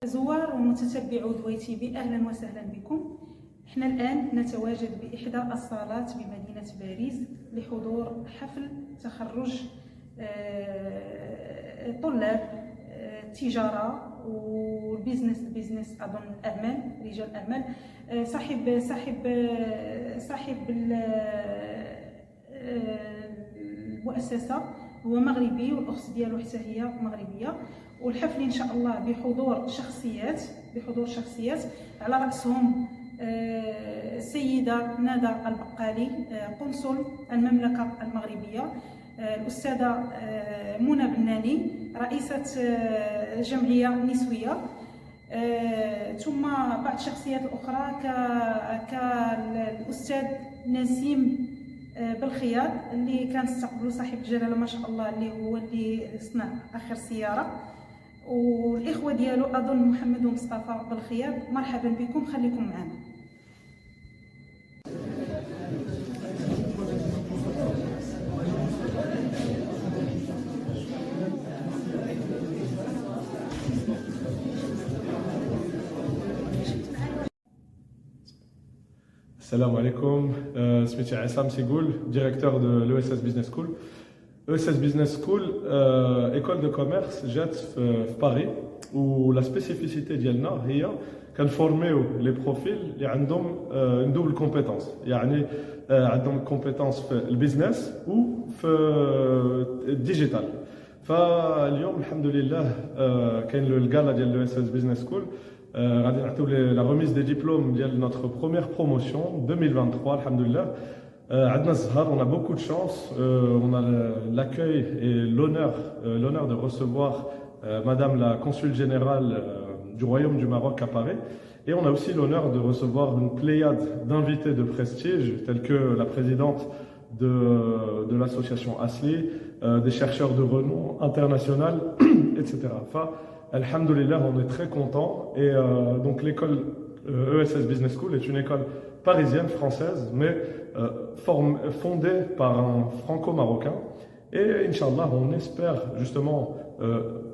زوار ومتتبعو دوي تي في، اهلا وسهلا بكم. احنا الان نتواجد باحدى الصالات بمدينه باريس لحضور حفل تخرج طلاب التجاره والبيزنس اظن الاعمال، رجال الاعمال. صاحب المؤسسه هو مغربي والاخت ديالو حتى هي مغربيه، والحفل ان شاء الله بحضور شخصيات على راسهم السيده ندى البقالي قنصل المملكه المغربيه، الاستاذه منى بناني رئيسه جمعيه نسويه، ثم بعض الشخصيات الاخرى كالاستاذ نسيم بالخياط اللي كان استقبلوا صاحب الجلاله ما شاء الله، اللي هو اللي صنع اخر سياره، والاخوه ديالو اظن محمد ومصطفى بالخياط. مرحبا بكم، خليكم معنا. Salam alaikum, سميتي عصام سيغول, directeur de l'ESS Business School. ESS Business School, école de commerce جات في Paris, où la spécificité ديالنا هي كنفورميو لي بروفيل اللي عندهم une double compétence, يعني عندهم compétence في البيزنس وفي الديجيتال. فاليوم الحمد لله كاين الكالا ديال l'ESS Business School. غادي نعطيو la remise des diplômes ديال notre première promotion 2023 alhamdoulilah. عندنا الزهر, on a beaucoup de chance, on a l'accueil et l'honneur de recevoir madame la consul générale du Royaume du Maroc à Paris, et on a aussi l'honneur de recevoir une pléiade d'invités de prestige tels que la présidente de l'association ASLI, des chercheurs de renom international, etc. Alhamdoulilah, on est très content, et donc l'école ESS Business School est une école parisienne, française, mais fondée par un franco-marocain, et Inch'Allah on espère justement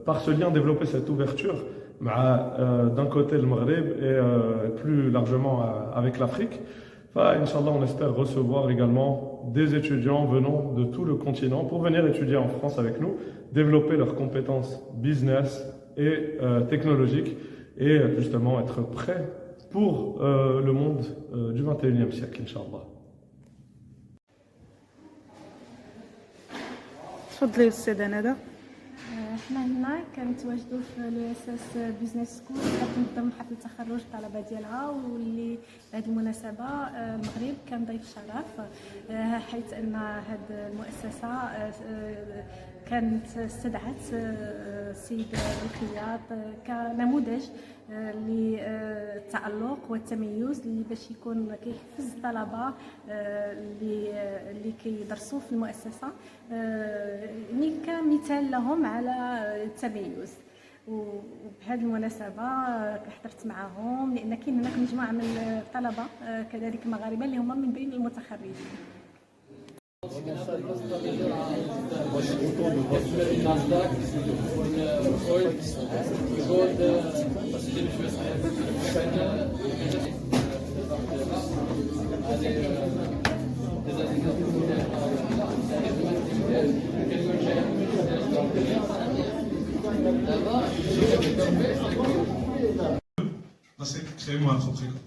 par ce lien développer cette ouverture d'un côté le Maghreb et plus largement avec l'Afrique. Inch'Allah on espère recevoir également des étudiants venant de tout le continent pour venir étudier en France avec nous, développer leurs compétences business et technologique, et justement être prêt pour le monde du 21e siècle, Inch'Allah. تفضلي استاذه ندى. احنا هنا كنتواجدوا في الاساس بيزنس سكول كتنظم حفل التخرج الطلبه ديالها، واللي بهذه المناسبه المغرب كان ضيف الشرف، حيث ان هذه المؤسسه كانت استدعت السيد الخياط كنموذج للتألق والتميز اللي باش يكون كيحفز الطلبه اللي كيدرسوا في المؤسسه، يعني كمثال لهم على التميز. وبهذه المناسبه حضرت معهم لان كاين هناك مجموعه من الطلبه كذلك مغاربه اللي هما من بين المتخرجين. C'est créer ma propre école.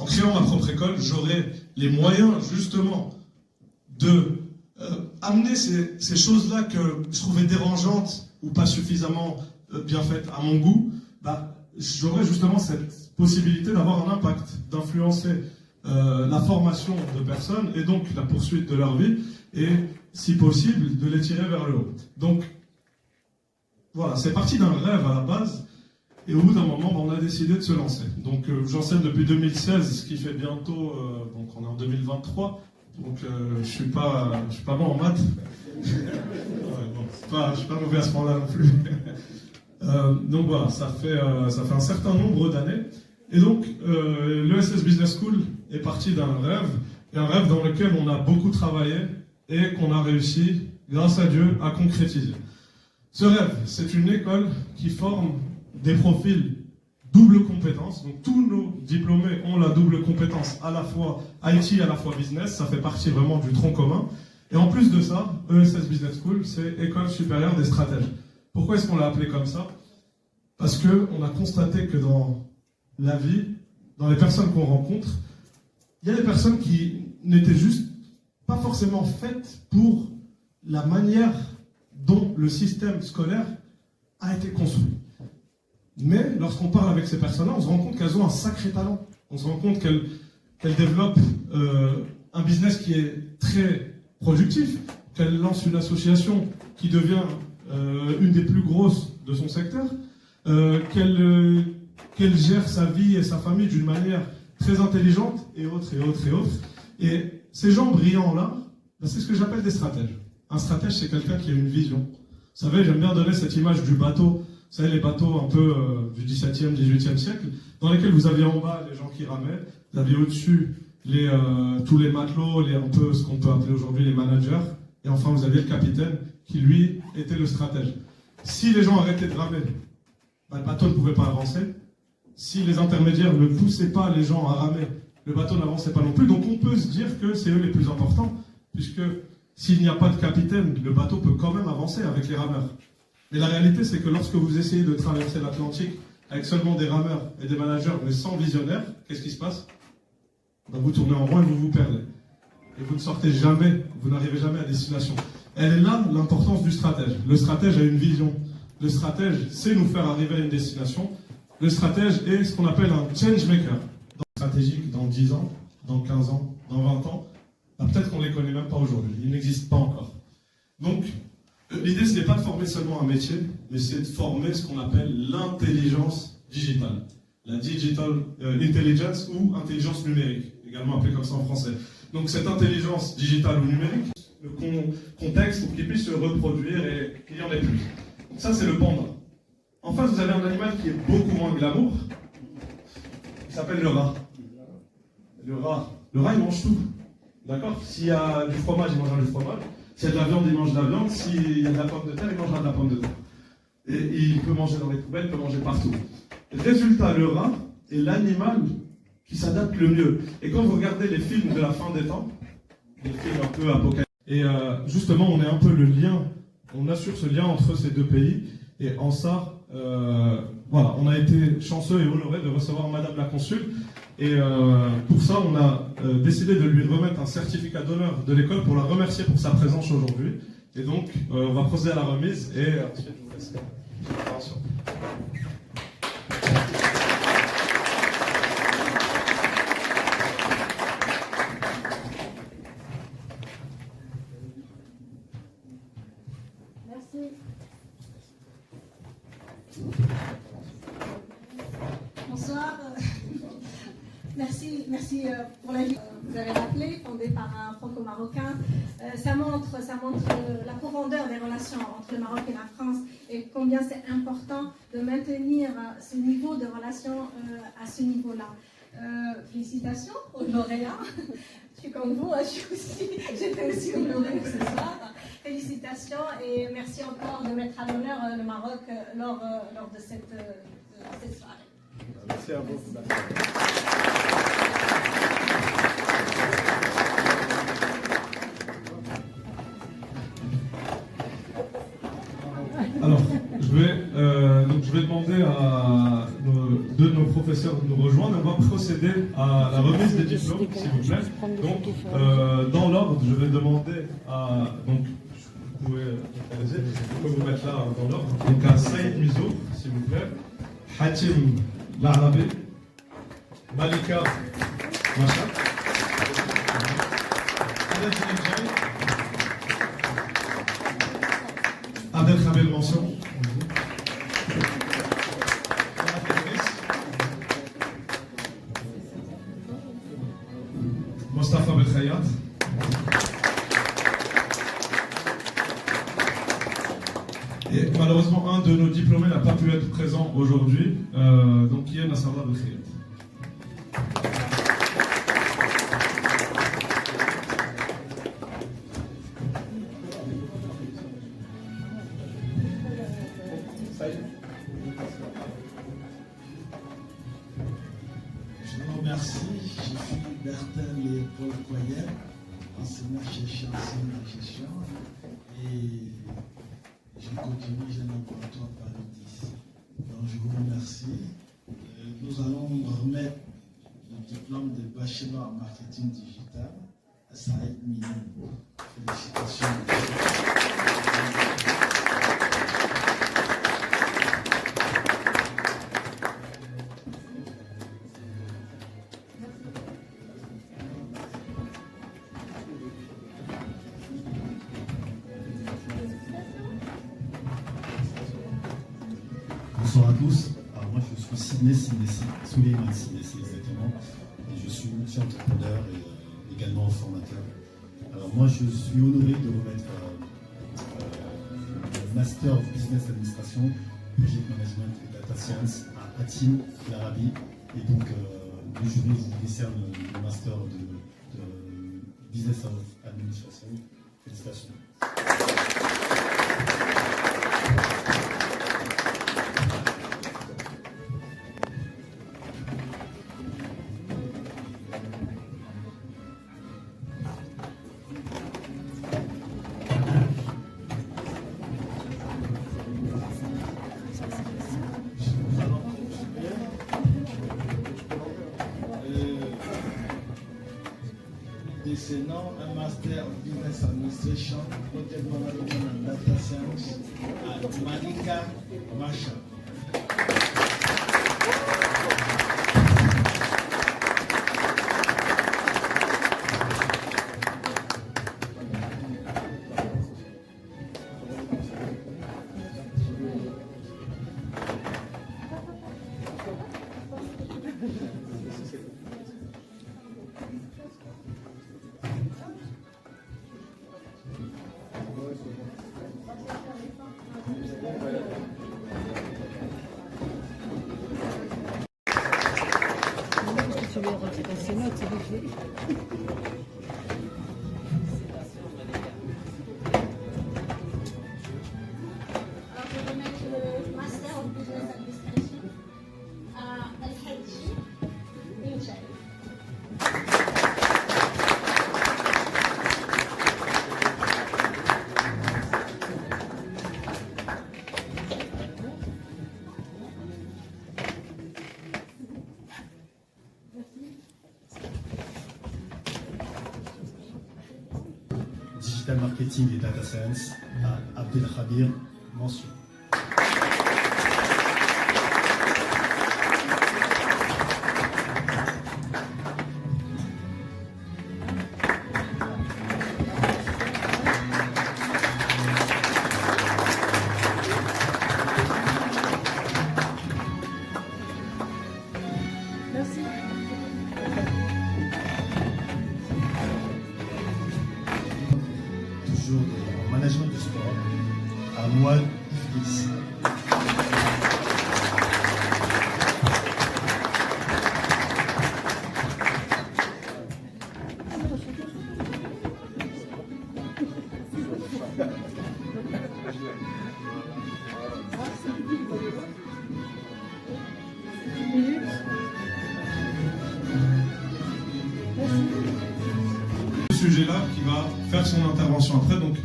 En créant ma propre école, j'aurai les moyens justement de amener ces choses-là que je trouvais dérangeantes ou pas suffisamment bien faites à mon goût. J'aurai justement cette possibilité d'avoir un impact, d'influencer la formation de personnes et donc la poursuite de leur vie, et si possible de les tirer vers le haut. Donc voilà, c'est parti d'un rêve à la base, et au bout d'un moment on a décidé de se lancer. Donc j'enseigne depuis 2016, ce qui fait bientôt, donc on est en 2023, donc je suis pas bon en maths. Ouais, je suis pas mauvais à ce moment-là non plus. Donc voilà, ça fait un certain nombre d'années, et donc l'ESS Business School est parti d'un rêve, et un rêve dans lequel on a beaucoup travaillé et qu'on a réussi, grâce à Dieu, à concrétiser. Ce rêve, c'est une école qui forme des profils double compétence. Donc tous nos diplômés ont la double compétence, à la fois IT, à la fois business. Ça fait partie vraiment du tronc commun. Et en plus de ça, ESS Business School, c'est École supérieure des stratèges. Pourquoi est-ce qu'on l'a appelé comme ça? Parce qu'on a constaté que dans la vie, dans les personnes qu'on rencontre, il y a des personnes qui n'étaient juste pas forcément faites pour la manière dont le système scolaire a été construit. Mais lorsqu'on parle avec ces personnes-là, on se rend compte qu'elles ont un sacré talent. On se rend compte qu'elles développent un business qui est très productif, qu'elles lancent une association qui devient une des plus grosses de son secteur, qu'elle gère sa vie et sa famille d'une manière très intelligente, et autres, et autres, et autres. Et ces gens brillants-là, ben c'est ce que j'appelle des stratèges. Un stratège, c'est quelqu'un qui a une vision. Vous savez, j'aime bien donner cette image du bateau. Vous savez, les bateaux un peu du 17e, 18e siècle, dans lesquels vous aviez en bas les gens qui ramaient, vous aviez au-dessus tous les matelots, un peu ce qu'on peut appeler aujourd'hui les managers, et enfin vous aviez le capitaine qui, lui, était le stratège. Si les gens arrêtaient de ramer, ben, le bateau ne pouvait pas avancer. Si les intermédiaires ne poussaient pas les gens à ramer, le bateau n'avançait pas non plus. Donc on peut se dire que c'est eux les plus importants, puisque s'il n'y a pas de capitaine, le bateau peut quand même avancer avec les rameurs. Mais la réalité, c'est que lorsque vous essayez de traverser l'Atlantique avec seulement des rameurs et des managers, mais sans visionnaires, qu'est-ce qui se passe? Ben, vous tournez en rond et vous vous perdez. Et vous ne sortez jamais, vous n'arrivez jamais à destination. Elle est là l'importance du stratège. Le stratège a une vision. Le stratège sait nous faire arriver à une destination. Le stratège est ce qu'on appelle un change maker. Stratégique dans 10 ans, dans 15 ans, dans 20 ans, ben, peut-être qu'on ne les connaît même pas aujourd'hui. Ils n'existent pas encore. Donc, l'idée, ce n'est pas de former seulement un métier, mais c'est de former ce qu'on appelle l'intelligence digitale. La digital intelligence ou intelligence numérique, également appelée comme ça en français. Donc cette intelligence digitale ou numérique, le contexte pour qu'il puisse se reproduire et qu'il y en ait plus. Donc ça, c'est le panda. En face, vous avez un animal qui est beaucoup moins glamour. Il s'appelle le rat. Le rat, il mange tout. D'accord? S'il y a du fromage, il mangera du fromage. S'il y a de la viande, il mange de la viande. S'il y a de la pomme de terre, il mangera de la pomme de terre. Et il peut manger dans les poubelles, il peut manger partout. Résultat, le rat est l'animal qui s'adapte le mieux. Et quand vous regardez les films de la fin des temps, des films un peu apocalyptiques, et justement, on est un peu le lien, on assure ce lien entre ces deux pays. Et en ça, voilà, on a été chanceux et honoré de recevoir Madame la Consul. Et pour ça, on a décidé de lui remettre un certificat d'honneur de l'école pour la remercier pour sa présence aujourd'hui. Et donc, on va procéder à la remise et ensuite, je vous laisse la préparation. Merci. Bonsoir. Merci pour la vie. Vous avez rappelé, fondée par un franco-marocain. Ça montre la profondeur des relations entre le Maroc et la France et combien c'est important de maintenir ce niveau de relation à ce niveau-là. Félicitations aux lauréats. Je suis comme vous, j'étais aussi au lauréat ce soir. Félicitations et merci encore de mettre à l'honneur le Maroc lors de cette soirée. Merci à vous. Alors, je vais demander à deux de nos professeurs de nous rejoindre. On va procéder à la remise des diplômes, s'il vous plaît. Donc, dans l'ordre, je vais demander à... Donc, vous pouvez vous mettre là dans l'ordre. Donc, à Saïd Mizour, s'il vous plaît. Hatim Larabi. Malika Machak. Adel Khamel Mention. Mostafa Belkhayat. Et malheureusement, un de nos diplômés n'a pas pu être présent aujourd'hui, donc qui est Nassarallah Belkhayat. Paul Coyen, enseignant-chercheur en gestion, et je continue, j'ai un laboratoire Paris 10. Donc je vous remercie. Nous allons remettre le diplôme de bachelor en marketing digital à Saïd Minou. Félicitations. Bonsoir à tous. Alors moi je suis Souleymane Sidnessi exactement, et je suis multi-entrepreneur et également formateur. Alors moi je suis honoré de remettre le Master of Business Administration, Project Management et Data Science à Hatim Larabi, et donc le jury décerne le Master de Business of Administration. Félicitations. Décernant un Master of Business Administration, Project Management and Data Science à Malika Marshall. Digital Marketing et Data Science à Abdelkhabir Mansour. Toujours en management de sport à Moine Iflis. Sujet-là qui va faire son intervention après. Donc,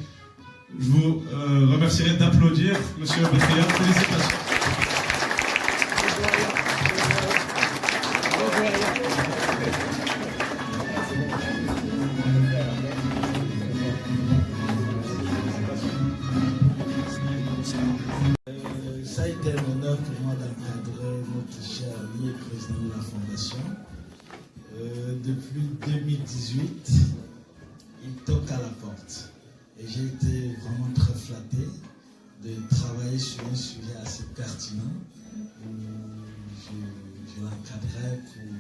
je vous remercierai d'applaudir Monsieur Betriat. Félicitations. Ça a été un honneur pour moi d'encadrer notre cher ami et président de la Fondation. Depuis 2018, il toque à la porte. Et j'ai été vraiment très flatté de travailler sur un sujet assez pertinent. Je l'encadrais pour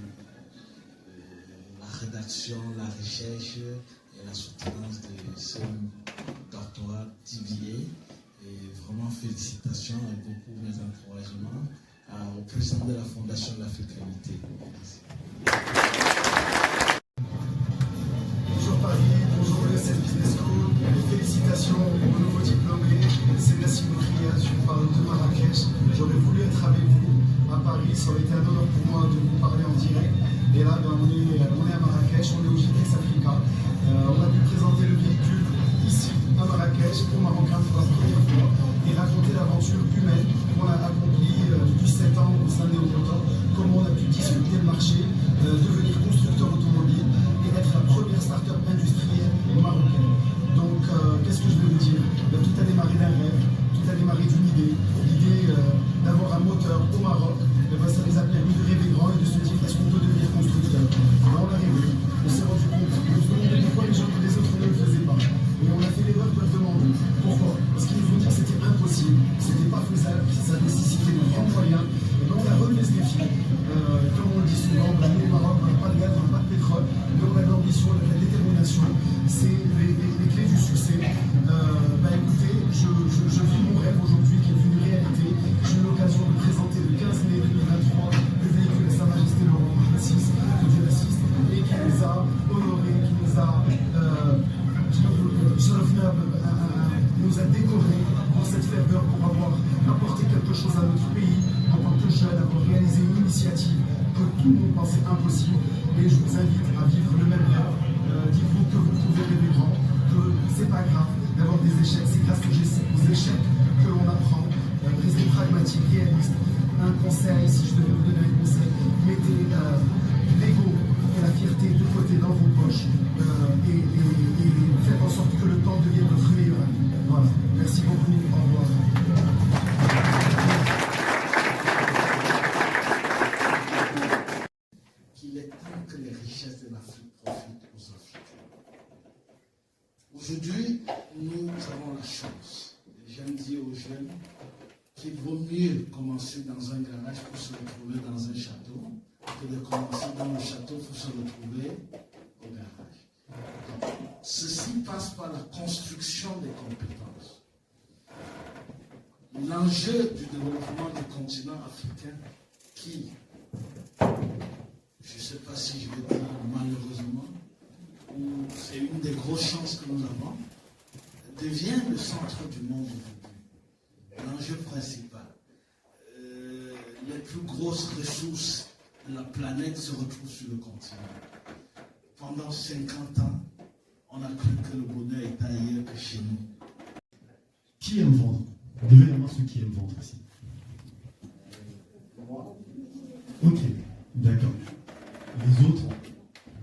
la rédaction, la recherche et la soutenance de ce doctorat TBA. Et vraiment félicitations et beaucoup mes encouragements au président de la Fondation de l'Africanité. Bonjour Paris, bonjour l'ESS Business School, félicitations aux nouveaux diplômés, c'est Nassim Kriya, je vous parle de Marrakech. J'aurais voulu être avec vous à Paris, ça aurait été un honneur pour moi de vous parler en direct. Et là, on est à Marrakech, on est au JTX Africa. On a pu présenter le véhicule ici, à Marrakech, aux Marocains pour la première fois, et raconter l'aventure humaine qu'on a accomplie depuis 7 ans au sein de Néomotor, comment on a pu discuter le marché, devenir constructeur automobile et être la première start-up industrielle marocaine. Donc, qu'est-ce que je vais vous dire? Tout a démarré d'un rêve, tout a démarré d'une idée, l'idée d'avoir un moteur au Maroc. Ça les a permis de rêver grand et de se dire est-ce qu'on peut devenir constructeur. Là, on a rêvé, on s'est rendu compte, on se demandait pourquoi les gens que les autres ne le faisaient pas. Et on a fait l'erreur de leur demander pourquoi. Parce qu'ils nous ont dit que c'était impossible, c'était pas faisable, ça nécessitait de grands moyens. Et donc on a relevé ce défi. Comme on le dit souvent, nous au Maroc, on n'a pas de gaz, on n'a pas de pétrole, mais on a de l'ambition, on a de la détermination. C'est les clés du succès. Écoutez, je vis mon rêve aujourd'hui qui est devenu réalité. J'ai eu l'occasion de présenter le 15 mai 2023 le véhicule de Sa Majesté le Roi Mohammed VI, que Dieu l'assiste, et qui nous a honorés, qui nous a décorés dans cette ferveur pour avoir apporté quelque chose à notre pays en tant que jeune, avoir réalisé une initiative que tout le monde pensait impossible. Et je vous invite à vivre le même rêve. Dites-vous que vous pouvez rêver grand, que c'est pas grave d'avoir des échecs, c'est grâce aux échecs que l'on apprend. Restez pragmatique, réaliste. Un conseil, si je devais vous donner un conseil, mettez l'ego et la fierté de côté dans vos poches et faites en sorte que le temps devienne votre meilleur ami. Voilà. Merci beaucoup. Au revoir. Qu'il est temps que les richesses de l'Afrique profitent aux Africains. Aujourd'hui, nous avons la chance. J'aime dire aux jeunes qu'il vaut mieux commencer dans un garage pour se retrouver dans un château que de commencer dans le château pour se retrouver au garage. Donc, ceci passe par la construction des compétences. L'enjeu du développement du continent africain qui, je ne sais pas si je vais dire malheureusement, ou c'est une des grosses chances que nous avons, devient le centre du monde aujourd'hui. L'enjeu principal. Les plus grosses ressources de la planète se retrouvent sur le continent. Pendant 50 ans, on a cru que le bonheur était ailleurs que chez nous. Qui aime vendre? Vous devez y avoir ceux qui aiment vendre ici. Ok, d'accord. Les autres,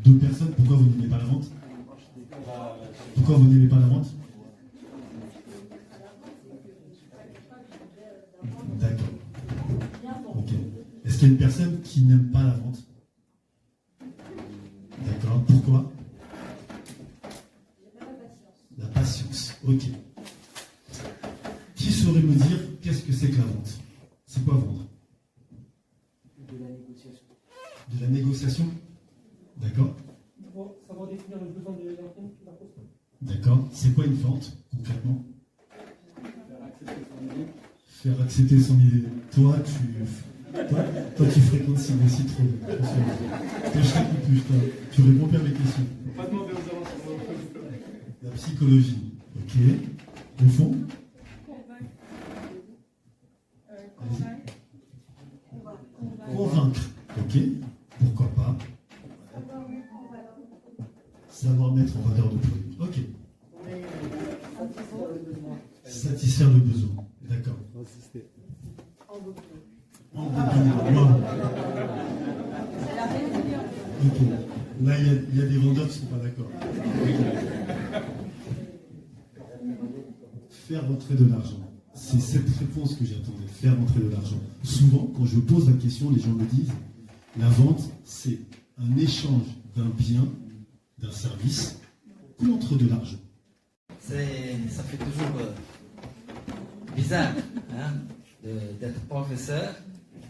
deux personnes, pourquoi vous n'aimez pas la vente? Pourquoi vous n'aimez pas la vente? D'accord. Ok. Est-ce qu'il y a une personne qui n'aime pas la vente? D'accord. Pourquoi? La patience. Ok. Qui saurait me dire qu'est-ce que c'est que la vente? C'est quoi vendre? De la négociation. De la négociation? D'accord. Savoir définir le besoin de la personne. D'accord. C'est quoi une vente, concrètement? Faire accepter son idée. Faire accepter son idée. Toi, tu fréquentes aussi trop. Je t'écoute plus. Tu réponds pas à mes questions. Pas demander aux avances. La psychologie. Ok. Au fond? Convaincre. Ok. Pourquoi pas? Savoir mettre en valeur le produit. Ok. Satisfaire le besoin. D'accord. Ok. Là, il y a des vendeurs qui ne sont pas d'accord. Faire rentrer de l'argent. C'est cette réponse que j'attendais. Faire rentrer de l'argent. Souvent, quand je pose la question, les gens me disent la vente, c'est un échange d'un bien, d'un service, contre de l'argent. Ça fait toujours bizarre d'être professeur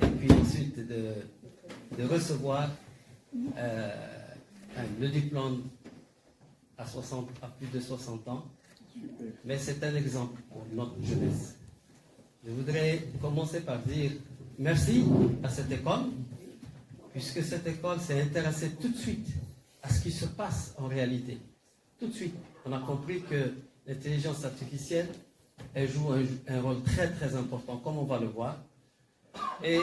et puis ensuite de recevoir le diplôme à plus de 60 ans. Mais c'est un exemple pour notre jeunesse. Je voudrais commencer par dire merci à cette école, puisque cette école s'est intéressée tout de suite à ce qui se passe en réalité. Tout de suite, on a compris que l'intelligence artificielle, elle joue un rôle très très important, comme on va le voir. Et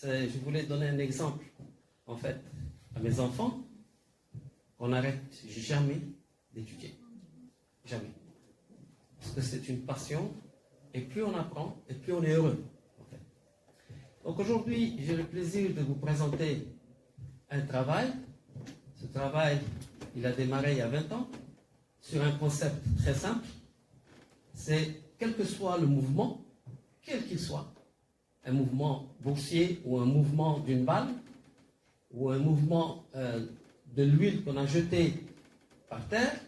je voulais donner un exemple. en fait, à mes enfants qu'on n'arrête jamais d'étudier. Jamais. Parce que c'est une passion, et plus on apprend, et plus on est heureux. En fait. Donc aujourd'hui, j'ai le plaisir de vous présenter un travail. Ce travail, il a démarré il y a 20 ans, sur un concept très simple. C'est, quel que soit le mouvement, quel qu'il soit, un mouvement boursier ou un mouvement d'une balle, ou un mouvement de l'huile qu'on a jetée par terre,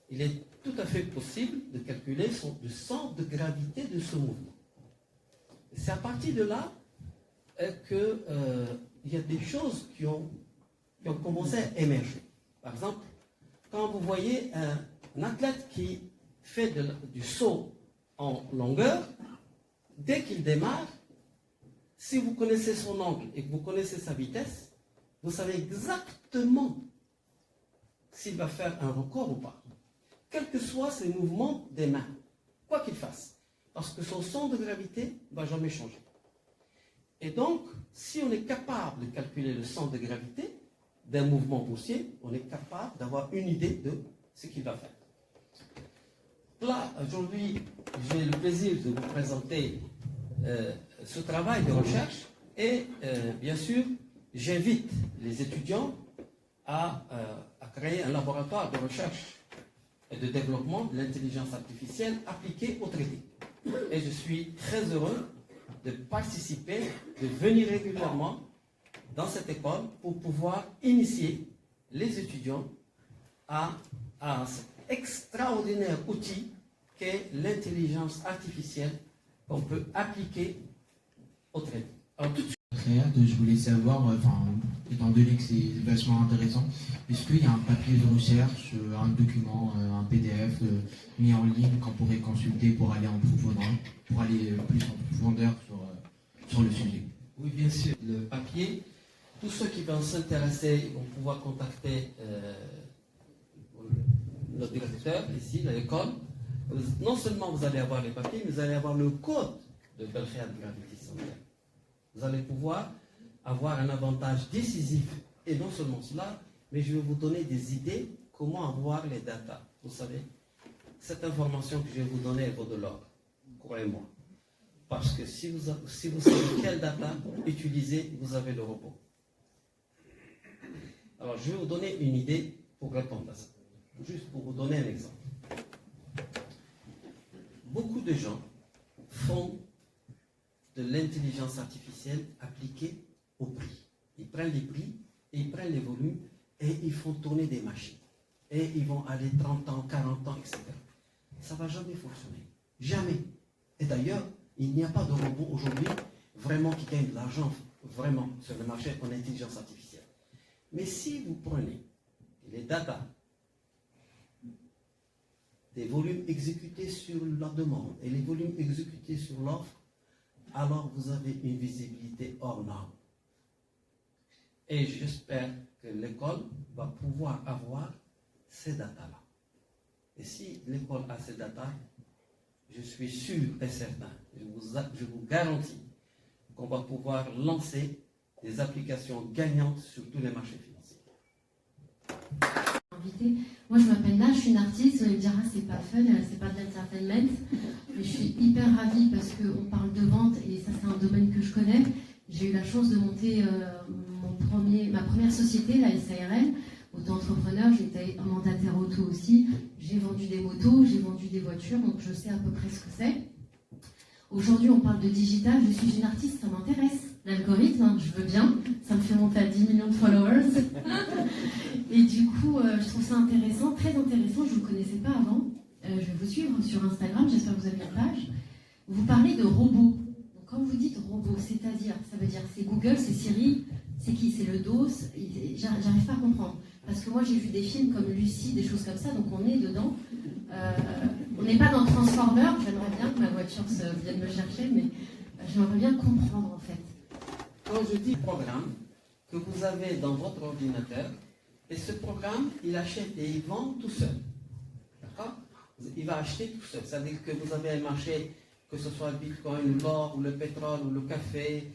il est tout à fait possible de calculer le centre de gravité de ce mouvement. C'est à partir de là qu'il y a des choses qui ont commencé à émerger. Par exemple, quand vous voyez un athlète qui fait du saut en longueur, dès qu'il démarre, si vous connaissez son angle et que vous connaissez sa vitesse, vous savez exactement s'il va faire un record ou pas. Quels que soient ses mouvements des mains, quoi qu'il fasse. Parce que son centre de gravité ne va jamais changer. Et donc, si on est capable de calculer le centre de gravité d'un mouvement boursier, on est capable d'avoir une idée de ce qu'il va faire. Là, aujourd'hui, j'ai le plaisir de vous présenter ce travail de recherche et, bien sûr, j'invite les étudiants à créer un laboratoire de recherche et de développement de l'intelligence artificielle appliquée au traité. Et je suis très heureux de participer, de venir régulièrement dans cette école pour pouvoir initier les étudiants à cet extraordinaire outil qu'est l'intelligence artificielle qu'on peut appliquer au traité. Alors, tout de suite, je voulais savoir, étant donné que c'est vachement intéressant, est-ce qu'il y a un papier de recherche, un document, un PDF mis en ligne qu'on pourrait consulter pour aller en profondeur, pour aller plus en profondeur sur le sujet? Oui, bien sûr. Le papier, tous ceux qui vont s'intéresser vont pouvoir contacter notre directeur ici, à l'école. Non seulement vous allez avoir les papiers, mais vous allez avoir le code de Belkhiad Gravity Center. Vous allez pouvoir avoir un avantage décisif. Et non seulement cela, mais je vais vous donner des idées comment avoir les datas. Vous savez, cette information que je vais vous donner, elle vaut de l'or. Croyez-moi. Parce que si vous savez quelle data utiliser, vous avez le robot. Alors, je vais vous donner une idée pour répondre à ça. Juste pour vous donner un exemple. Beaucoup de gens font de l'intelligence artificielle appliquée au prix. Ils prennent les prix, et ils prennent les volumes, et ils font tourner des machines. Et ils vont aller 30 ans, 40 ans, etc. Ça ne va jamais fonctionner. Jamais. Et d'ailleurs, il n'y a pas de robot aujourd'hui vraiment qui gagne de l'argent vraiment sur le marché en intelligence artificielle. Mais si vous prenez les data des volumes exécutés sur la demande et les volumes exécutés sur l'offre, alors vous avez une visibilité hors norme. Et j'espère que l'école va pouvoir avoir ces datas-là. Et si l'école a ces datas, je suis sûr et certain, je vous garantis qu'on va pouvoir lancer des applications gagnantes sur tous les marchés financiers. Moi je m'appelle Nash, je suis une artiste, on me dira c'est pas fun, c'est pas de l'entertainment, mais je suis hyper ravie parce qu'on parle de vente et ça c'est un domaine que je connais. J'ai eu la chance de monter ma première société, la SARL, auto-entrepreneur, j'étais mandataire auto aussi, j'ai vendu des motos, j'ai vendu des voitures, donc je sais à peu près ce que c'est. Aujourd'hui on parle de digital, je suis une artiste, ça m'intéresse. L'algorithme, hein, je veux bien, ça me fait monter à 10 millions de followers. Et du coup, je trouve ça intéressant, très intéressant, je ne vous connaissais pas avant. Je vais vous suivre sur Instagram, j'espère que vous avez une page. Vous parlez de robots. Donc, quand vous dites robot, c'est-à-dire, ça veut dire c'est Google, c'est Siri, c'est qui? C'est le DOS? J'arrive pas à comprendre. Parce que moi, j'ai vu des films comme Lucie, des choses comme ça, donc on est dedans. On n'est pas dans Transformers, j'aimerais bien que ma voiture vienne me chercher, mais j'aimerais bien comprendre en fait. Quand je dis programme que vous avez dans votre ordinateur, et ce programme, il achète et il vend tout seul. D'accord? Il va acheter tout seul. C'est-à-dire que vous avez un marché, que ce soit le bitcoin, l'or, ou le pétrole, ou le café,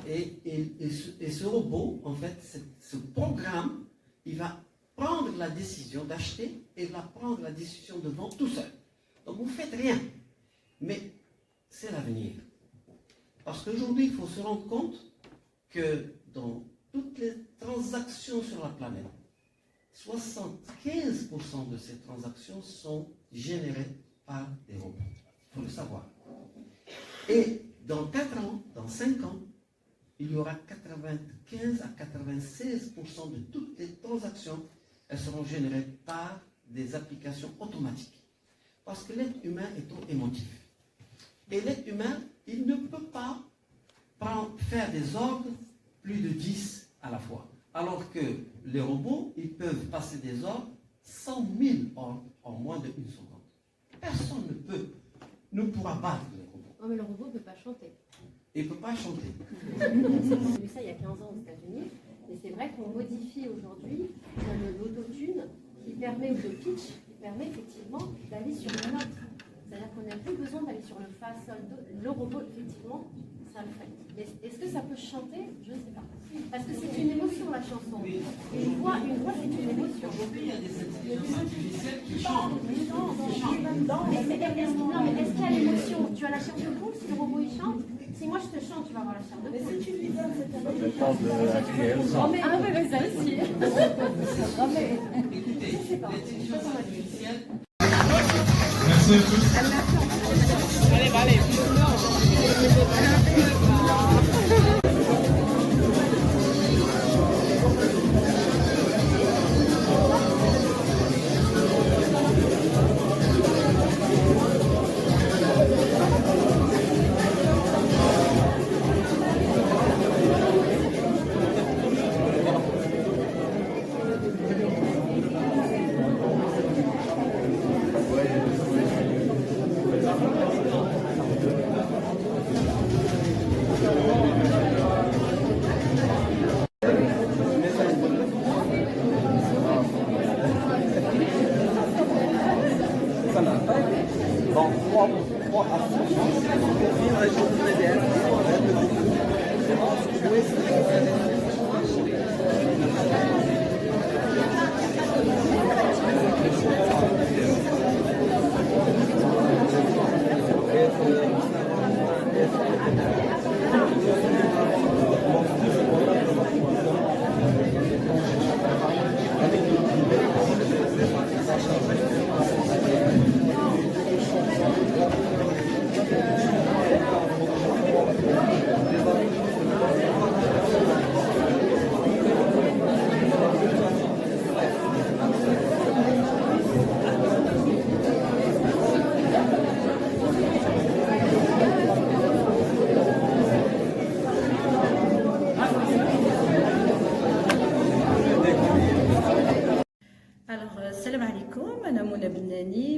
Et ce robot, en fait, ce programme, il va prendre la décision d'acheter et il va prendre la décision de vendre tout seul. Donc vous ne faites rien. Mais c'est l'avenir. Parce qu'aujourd'hui, il faut se rendre compte que dans toutes les transactions sur la planète, 75% de ces transactions sont générées par des robots. Il faut le savoir. Et dans 4 ans, dans 5 ans, il y aura 95 à 96% de toutes les transactions, elles seront générées par des applications automatiques. Parce que l'être humain est trop émotif. Et l'être humain, il ne peut pas faire des ordres plus de 10 à la fois. Alors que les robots, ils peuvent passer des ordres 100 000 ordres en moins de 1 seconde. Personne ne pourra battre le robot. Non, mais le robot ne peut pas chanter. Il ne peut pas chanter. J'ai vu ça il y a 15 ans aux États-Unis. Et c'est vrai qu'on modifie aujourd'hui l'autotune qui permet, ou le pitch, qui permet effectivement d'aller sur une note. C'est-à-dire qu'on n'a plus besoin d'aller sur le fa, sol, do. Le robot, effectivement, ça le fait. Est-ce que ça peut chanter? Je ne sais pas. Parce que c'est une émotion, la chanson. Une voix, c'est une émotion. Aujourd'hui, il y a des intelligences artificielles qui chantent. Non, mais est-ce qu'il y a l'émotion? Tu as la chair de poule si le robot il chante? Si moi je te chante, tu vas avoir la chair de poule. Mais si tu lui donnes cette intelligence. Ah mais ça aussi. Écoutez, l'intelligence artificielle. Merci à tous. Allez.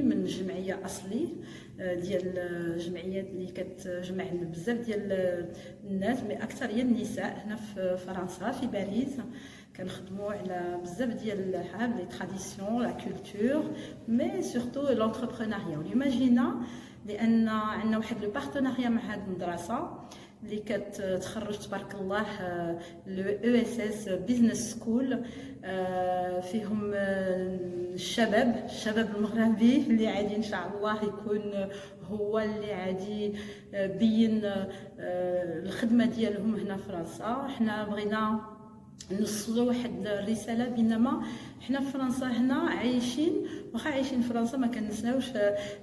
من جمعيه اصلي ديال الجمعيات اللي كتجمع بزاف ديال الناس مي اكثريه النساء هنا في فرنسا في باريس كنخدموا على بزاف ديال الحال لي تراديسيون لا كولتور مي سورتو لونتربرونيا وليماجينا لان عندنا واحد لو بارتناريا مع هذه المدرسه اللي كتخرج تبارك الله لو ESS بيزنس سكول فيهم الشباب المغربي اللي عادي ان شاء الله يكون هو اللي عادي بين الخدمه ديالهم هنا في فرنسا. حنا بغينا نوصلوا واحد الرساله بينما حنا في فرنسا هنا عايشين واخا عايشين في فرنسا ما كنساوش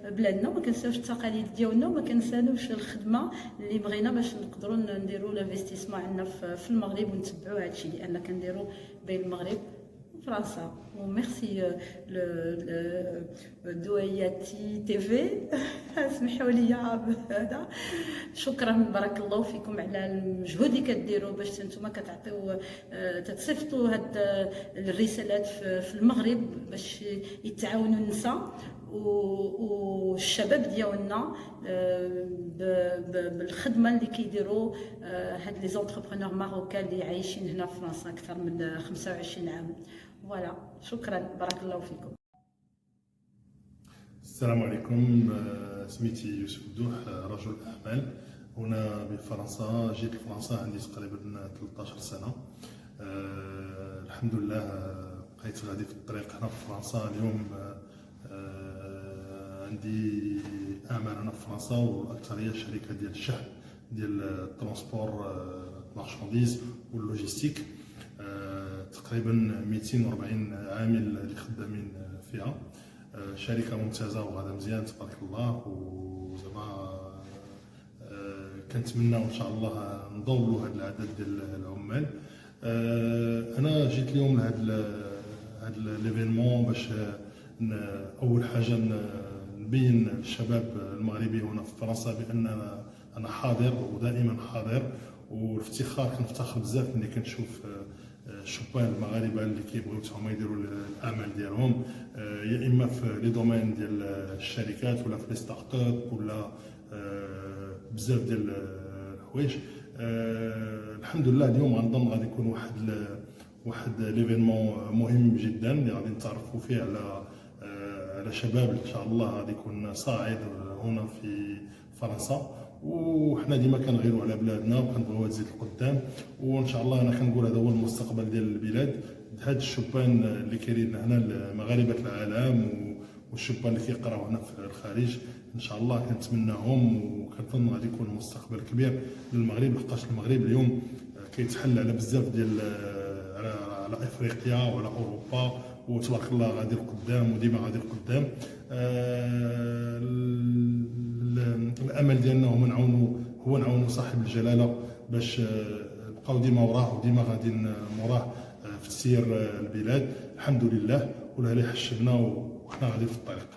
بلادنا وما كنساوش التقاليد ديالنا وما كنساوش الخدمه اللي بغينا باش نقدروا نديروا لافيستيسمون عندنا في المغرب ونتبعوا هادشي لان كنديروا بين المغرب وفرنسا. وميرسي دوياتي تي في اسمحوا لي هذا شكرا بارك الله فيكم على المجهود اللي كديروا باش نتوما كتعطيو تتصيفطوا هاد الرسالات في المغرب باش يتعاونوا النساء والشباب ديالنا بالخدمه اللي كيديروا هاد لي زونتربرونور ماروكان اللي عايشين هنا في فرنسا اكثر من 25 عام. فوالا شكرا بارك الله فيكم. السلام عليكم، سميتي يوسف الدوح، رجل اعمال هنا بفرنسا. جيت لفرنسا عندي تقريبا 13 سنة. الحمد لله بقيت غادي في الطريق هنا في فرنسا. اليوم عندي أعمال هنا في فرنسا، والأكثرية شركة ديال الشحن ديال الترونسبور مارشانديز واللوجيستيك. تقريبا 240 عامل اللي خدامين فيها. شركة ممتازة وغادا مزيان تبارك الله، وزعما كنتمنى ان شاء الله نضولوا هذا العدد ديال العمال. انا جيت اليوم لهذا ليفينمون باش اول حاجه نبين للشباب المغربي هنا في فرنسا بان انا حاضر ودائما حاضر، والافتخار كنفتخر بزاف ملي كنشوف الشبان المغاربه اللي كيبغيو هما يديروا الاعمال ديالهم، يا اما في لي دومين ديال الشركات ولا في لي ستارت اب ولا بزاف ديال الحوايج. الحمد لله اليوم غنظن غادي يكون واحد ليفينمون مهم جدا اللي غادي نتعرفوا فيه على شباب ان شاء الله غادي يكون صاعد هنا في فرنسا. وحنا ديما كنغيروا على بلادنا وكنبغيوها تزيد القدام، وان شاء الله انا كنقول هذا هو المستقبل ديال البلاد. هاد الشبان اللي كاينين هنا مغاربه العالم والشبان اللي كيقراو هنا في الخارج ان شاء الله كنتمناهم، وكنظن غادي يكون مستقبل كبير للمغرب، لحقاش المغرب اليوم كيتحل على بزاف ديال على افريقيا وعلى اوروبا، وتبارك الله غادي القدام وديما غادي القدام. الامل ديالنا هو نعاونوا صاحب الجلاله باش نبقاو ديما وراه وديما غادي موراه في تسيير البلاد. الحمد لله ولا اللي حشمنا وحنا غادي في الطريق.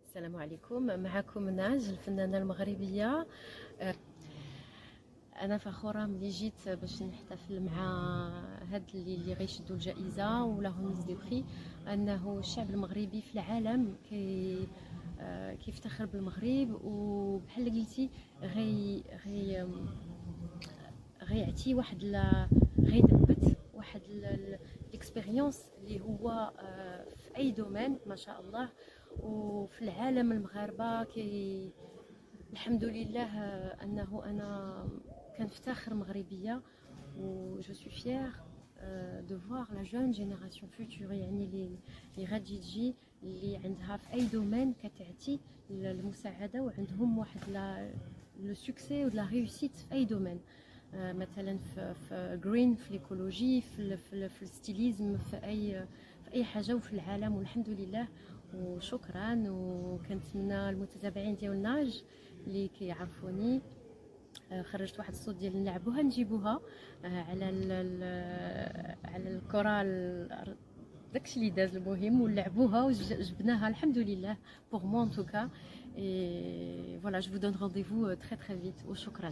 السلام عليكم، معكم ناج الفنانه المغربيه. انا فخوره ملي جيت باش نحتفل مع هاد اللي غيشدوا الجائزه ولا هوميز دي بري، انه الشعب المغربي في العالم كيفتخر بالمغرب، وبحال قلتي غيعطي واحد غيثبت واحد الاكسبيريونس اللي هو في اي دومين ما شاء الله. وفي العالم المغاربه الحمد لله انه انا كنفتخر مغربيه، و جو سوي فيير دو فوار لا جون جينيراسيون فوتور، يعني اللي غادي تجي اللي عندها في اي دومين كتعطي المساعده وعندهم واحد لو سوكسي ولا ريوسيت في اي دومين، مثلا في جرين، في الايكولوجي، في الستيليزم، في اي حاجه وفي العالم. والحمد لله وشكرا. وكنتمنى المتابعين ديال ناج اللي كيعرفوني خرجت واحد الصوت ديال نلعبوها نجيبوها على الكره داكشي اللي داز المهم، ولعبوها وجبناها الحمد لله pour moi en tout cas. Et voilà, je vous donne rendez-vous très très vite. وشكرا.